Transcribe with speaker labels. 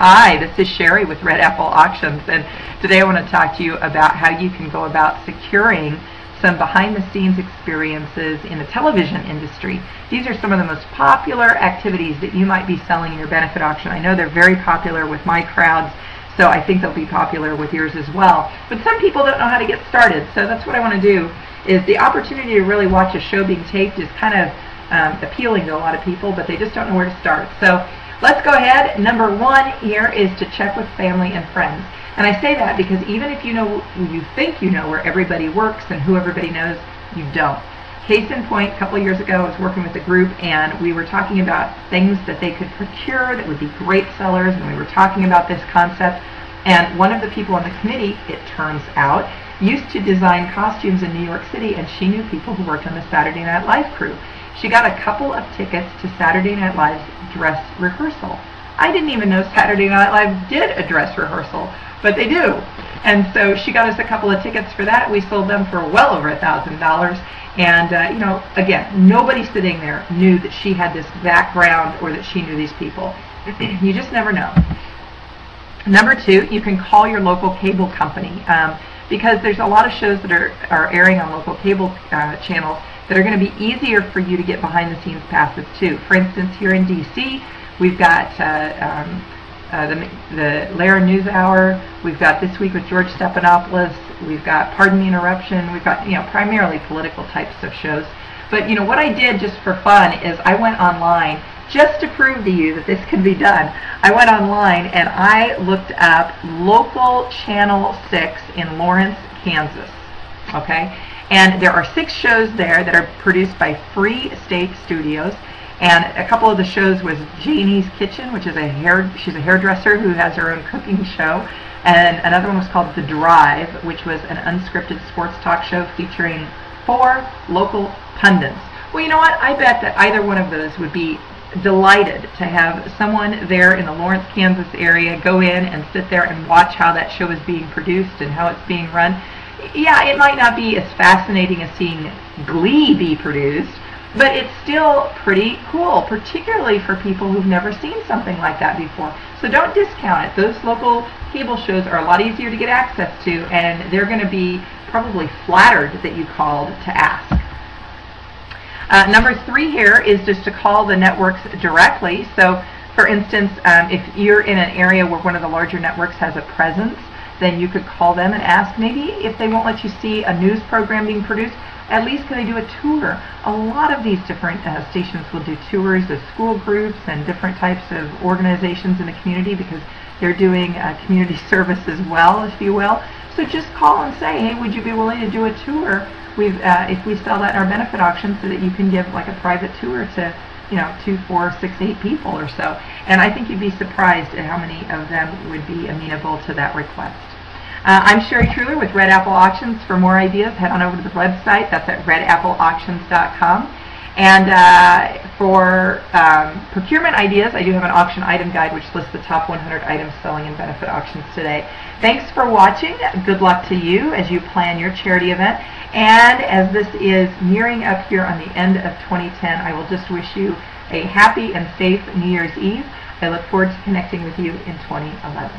Speaker 1: Hi, this is Sherry with Red Apple Auctions, and today I want to talk to you about how you can go about securing some behind-the-scenes experiences in the television industry. These are some of the most popular activities that you might be selling in your benefit auction. I know they're very popular with my crowds, so I think they'll be popular with yours as well. But some people don't know how to get started, so that's what I want to do. Is the opportunity to really watch a show being taped is kind of appealing to a lot of people, but they just don't know where to start. So let's go ahead. Number one here is to check with family and friends. And I say that because even if you think you know where everybody works and who everybody knows, you don't. Case in point, a couple of years ago I was working with a group and we were talking about things that they could procure that would be great sellers, and we were talking about this concept. And one of the people on the committee, it turns out, used to design costumes in New York City, and she knew people who worked on the Saturday Night Live crew. She got a couple of tickets to Saturday Night Live's dress rehearsal. I didn't even know Saturday Night Live did a dress rehearsal, but they do. And so she got us a couple of tickets for that. We sold them for well over $1,000. And, you know, again, nobody sitting there knew that she had this background or that she knew these people. You just never know. Number two, you can call your local cable company because there's a lot of shows that are airing on local cable channels that are going to be easier for you to get behind-the-scenes passes to. For instance, here in D.C., we've got the Lara News Hour. We've got This Week with George Stephanopoulos. We've got Pardon the Interruption. We've got, you know, primarily political types of shows. But, you know, what I did just for fun is I went online just to prove to you that this can be done. I went online and I looked up local Channel 6 in Lawrence, Kansas. Okay? And there are 6 shows there that are produced by Free State Studios. And a couple of the shows was Janie's Kitchen, which is she's a hairdresser who has her own cooking show. And another one was called The Drive, which was an unscripted sports talk show featuring 4 local pundits. Well, you know what? I bet that either one of those would be delighted to have someone there in the Lawrence, Kansas area go in and sit there and watch how that show is being produced and how it's being run. Yeah, it might not be as fascinating as seeing Glee be produced, but it's still pretty cool, particularly for people who've never seen something like that before. So don't discount it. Those local cable shows are a lot easier to get access to, and they're going to be probably flattered that you called to ask. Number 3 here is just to call the networks directly. So, for instance, if you're in an area where one of the larger networks has a presence, then you could call them and ask, maybe if they won't let you see a news program being produced, at least can they do a tour? A lot of these different stations will do tours of school groups and different types of organizations in the community because they're doing community service as well, if you will. So just call and say, hey, would you be willing to do a tour? If we sell that in our benefit auction, so that you can give like a private tour to, you know, 2, 4, 6, 8 people or so. And I think you'd be surprised at how many of them would be amenable to that request. I'm Sherry Truler with Red Apple Auctions. For more ideas, head on over to the website. That's at redappleauctions.com. And for procurement ideas, I do have an auction item guide which lists the top 100 items selling in benefit auctions today. Thanks for watching. Good luck to you as you plan your charity event. And as this is nearing up here on the end of 2010, I will just wish you a happy and safe New Year's Eve. I look forward to connecting with you in 2011.